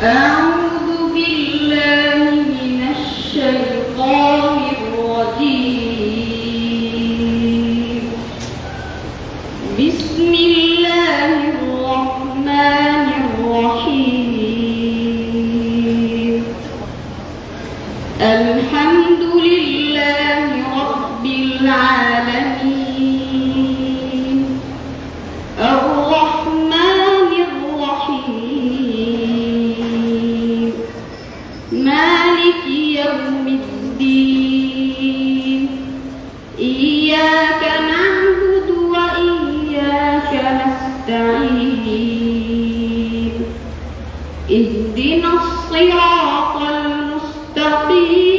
أعوذ بالله من الشيطان الرجيم. بسم الله الرحمن الرحيم. الحمد لله رب العالمين الرحمن الرحيم مالك يوم الدين إياك نعبد وإياك نستعين اهدنا الصراط المستقيم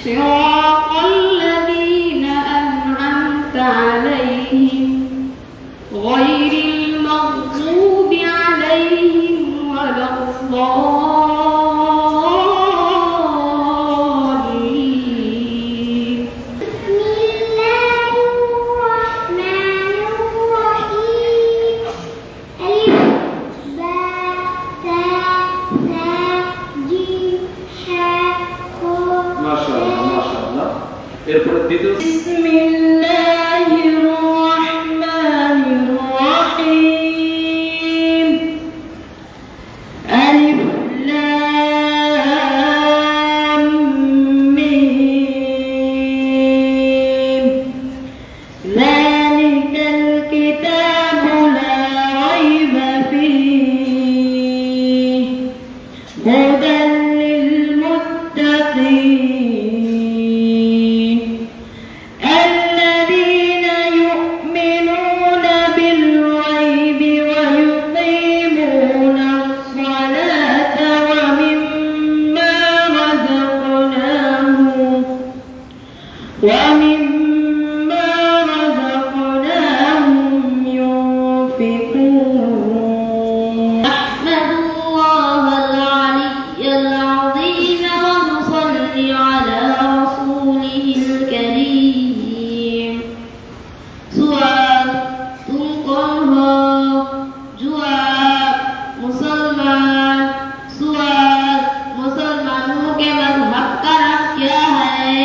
صراط الذين أنعمت عليهم غير المغضوب عليهم ولا الضالين. بسم الله الرحمن الرحيم. ألف باء تاء ثاء جيم حاء ما شاء الله ما شاء الله. এরপর দ্বিতীয় بسم الله الرحمن الرحيم. ألف لام ميم. ذلك الكتاب لا ريب فيه هدى للمتقين الذين يؤمنون بالغيب ويقيمون الصلاة ومما رزقناهم ينفقون. أحمد الله العلي العظيم ونصلي على رسوله الكريم. سؤال تلقاها جواب مسلمان سؤال मुसलमानों के मजहब का नाम क्या है?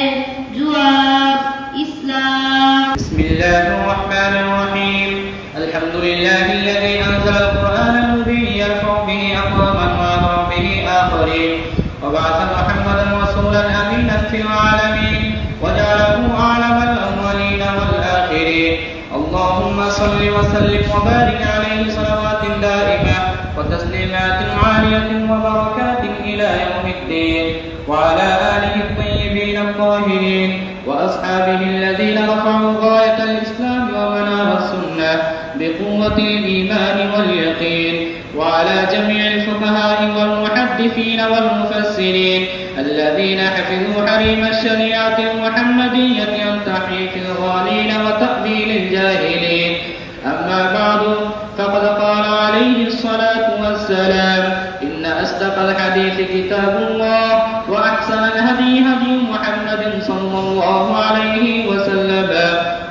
जवाब इस्लाम. بسم الله الرحمن الرحيم. الحمد لله الذي أنزل القرآن الذي يرفع به أقواما ويضع به آخرين وبعث محمدا رسولا أمينا في العالمين وجعله أعلم الأولين والآخرين. اللهم صل وسلم وبارك عليه صلوات دائمة وتسليمات عالية وبركات إلى يوم الدين وعلى آله الطيبين الطاهرين وأصحابه الذين رفعوا غاية الإسلام ومنار السنة بقوة الإيمان واليقين وعلى جميع الفقهاء والمحدثين والمفسرين الذين حفظوا حريم الشريعة المحمدية عن تحريف الغالين وتأويل الجاهلين. أما بعد فقد قال عليه الصلاة والسلام إن أصدق الحديث كتاب الله وأحسن الهدي هدي محمد صلى الله عليه وسلم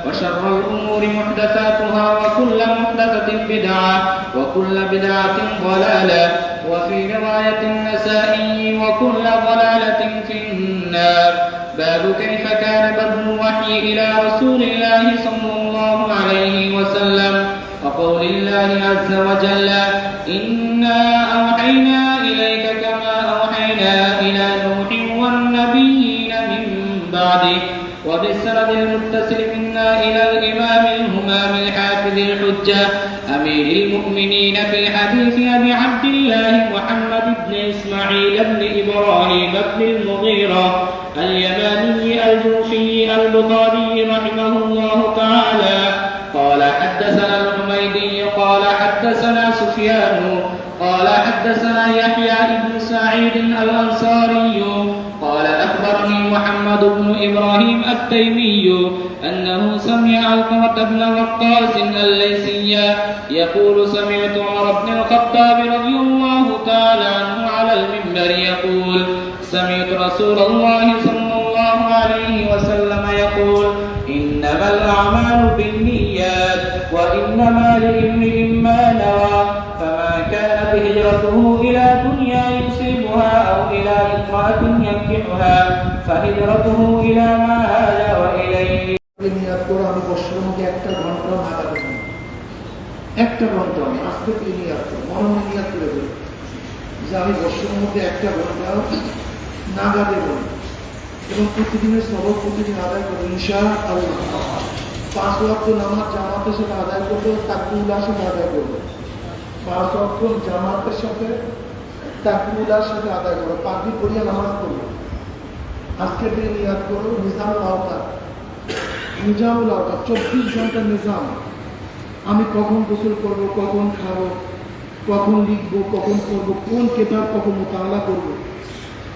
وشر الأمور محدثاتها وكل محدثة بدعة وكل بدعة ضلالة وفي رواية النسائي وكل ضلالة في النار. باب كيف كان بدء الوحي إلى رسول الله صلى الله عليه وسلم وقول الله عز وجل إنا أوحينا إليك كما أوحينا إلى نوح والنبيين من بعده. وبالسند المتصل منا إلى الإمام الهمام الحافظ الحجة أمير المؤمنين في الحديث أبي عبد الله محمد بن إسماعيل بن إبراهيم بن المغيرة اليماني الجوفي البخاري رحمه الله تعالى قال حدثنا الحميدي قال حدثنا سفيان قال حدثنا يحيى بن سعيد الأنصاري قال أخبرني محمد بن إبراهيم التيمي أنه سمع علقمة بن وقاص الليثي يقول سمعت عمر بن الخطاب رضي الله تعالى عنه على المنبر يقول سمعت رسول الله صلى الله عليه وسلم يقول إنما الأعمال بالنيات وإنما لامرئ ما نوى فما كان هجرته إلى دنيا يصيبها أو إلى امرأة ينكحها فهجرته إلى ما هاجر إليه নিয়াত করে আমি বছরের মধ্যে একটা ঘন্টা ভাড়া দেব, একটা ঘন্টা আজকে নিয়াত করো, মনে নিয়াত করে দেবো যে আমি বছরের মধ্যে একটা ঘন্টা নাগা দেব এবং প্রতিদিনের সবক প্রতিদিন আদায় করবো ইনশাআল্লাহ। 5 ওয়াক্ত নামাজ জামাতের সাথে আদায় করবো, তাকবীরের সাথে আদায় করবো। 5 ওয়াক্ত জামাতের সাথে তাকবীরের সাথে আদায় করবো, পাগড়ি পরিয়ে নামাজ পড়বো। আজকের দিনে নিয়াত করো নিজামুল আওতার, নিজামুল আওতার 24 ঘন্টার নিজাম। আমি কখন গোসল করবো, কখন খাবো, কখন লিখবো, কখন পড়বো, কোন কেতাব কখন মোতালা করবো,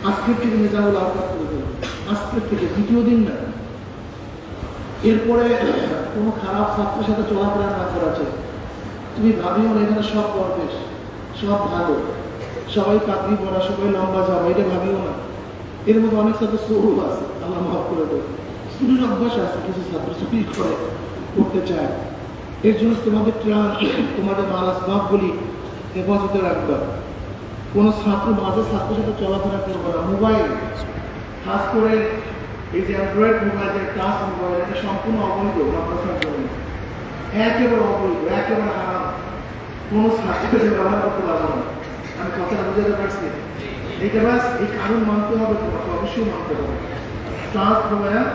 আজকের থেকে নিজামুল আওতার করে দেবো। আজকের থেকে দ্বিতীয় দিন না। এরপরে কোনো খারাপ ছাত্রের সাথে চলাফেরা না করা চাই। তুমি ভাবিও না এখানে সব পরবেশ, সব ভালো, সবাই পাগড়ি পরা, সবাই লম্বা যাওয়া, এটা ভাবিও না। এর মধ্যে অনেক ছাত্র সরু আছে, আল্লাহ মাফ করে দেবে। চুরির অভ্যাস আছে, কিছু ছাত্র চুরি করে করতে চায়। এর জন্য তোমাদের ট্রান, তোমাদের মাল আসবাবগুলি হেফাজতে রাখবে। কোনো ছাত্র মাঝে ছাত্রের সাথে চলাফেরা করবে না। মোবাইল, খাস করে এই যে অ্যান্ড্রয়েড মোবাইল, যে টাচ মোবাইল, এটা সম্পূর্ণ অবৈধ মাদ্রাসার জন্য, একেবারে অবৈধ, একেবারে হারাম। কোনো ছাত্রকে ব্যবহার করতে পারবো না। আমি কথাটা বুঝাতে পারছি? এইটা ব্যাস, এই কারণ মানতে হবে, তোমাকে অবশ্যই মানতে হবে। টাচ মোবাইল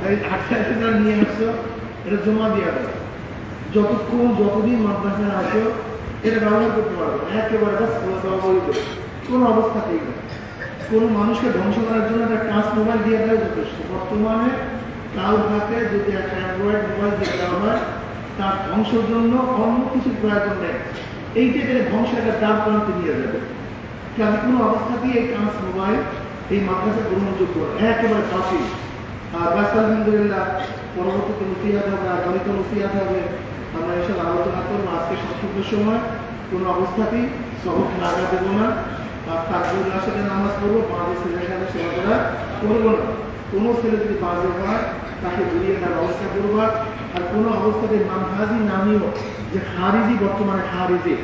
এই 28,000 নিয়ে আসছো, এটা জমা দিয়ে দেবে। যতদিন মাদ্রাসায় আসো এটা ব্যবহার করতে পারবে, একেবারে ব্যাস অবৈধ, কোনো অবস্থাতেই না। কোনো মানুষকে ধ্বংস করার জন্য একটা টাচ মোবাইল দিয়ে দেওয়া যথেষ্ট। বর্তমানে কারোর হাতে যদি একটা অ্যান্ড্রয়েড মোবাইল দিয়ে দেওয়া হয়, তার ধ্বংসের জন্য অন্য কিছু প্রয়োজন নেই। এইটা যে ধ্বংস একটা দ্বার প্রান্তে নিয়ে যাবে। কাজে কোনো অবস্থাতেই এই টাচ মোবাইল এই মাদ্রাসা গ্রহণযোগ্য একেবারে বাতিল। আর ব্যাস আলহামদুলিল্লাহ, পরবর্তীতে নসিহত হবে, আগামীতে নসিহত হবে, আমরা এসব আলোচনা করবো। আজকে সংক্ষিপ্ত সময় কোনো অবস্থাতেই সবক লাগা দেবো না। আর তাকবীরের সাথে নামাজ পড়বো, বাজে ছেলের সাথে সেবা করা করবো না। কোনো ছেলে যদি বাজে হয় তাকে ঘুরিয়ে দেওয়ার ব্যবস্থা করবো। আর কোনো অবস্থাতে মানহাজি নামীয় যে হারিজি, বর্তমানে হারিজি,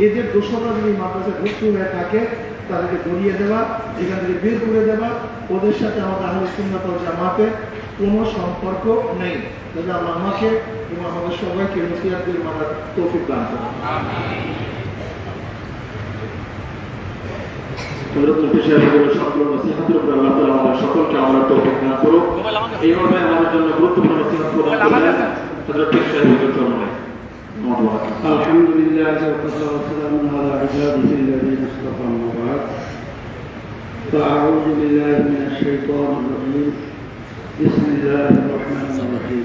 এদের দোষরা যদি মাদ্রাসায় ভর্তি হয়ে থাকে তাদেরকে ধরিয়ে দেওয়া, এখান থেকে বের করে দেওয়া। ওদের সাথে আমাদের আহলে সুন্নাত ওয়াল জামাতের কোনো সম্পর্ক নেই। তাহলে আল্লাহ আমাকে এবং আমাদের সবাইকে নসিহত করে মানার তৌফিক দান করুন। সকলকে আমরা তৌফিক দান করুক। এইভাবে আমাদের জন্য গুরুত্বপূর্ণ নসিহত প্রদান করলেন হযরত শেখ সাহেবের চরণে। আলহামদুলিল্লাহ ওয়াসসালামু আলা ইবাদিহিল্লাযীনা ইসতাফা আম্মা বা'দ। ফাআউযু বিল্লাহি মিনাশ শাইতানির রাজীম। বিসমিল্লাহির রহমানির রহিম।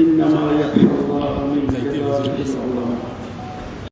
ইন্নামা ইয়াখশাল্লাহা মিন ইবাদিহিল উলামা।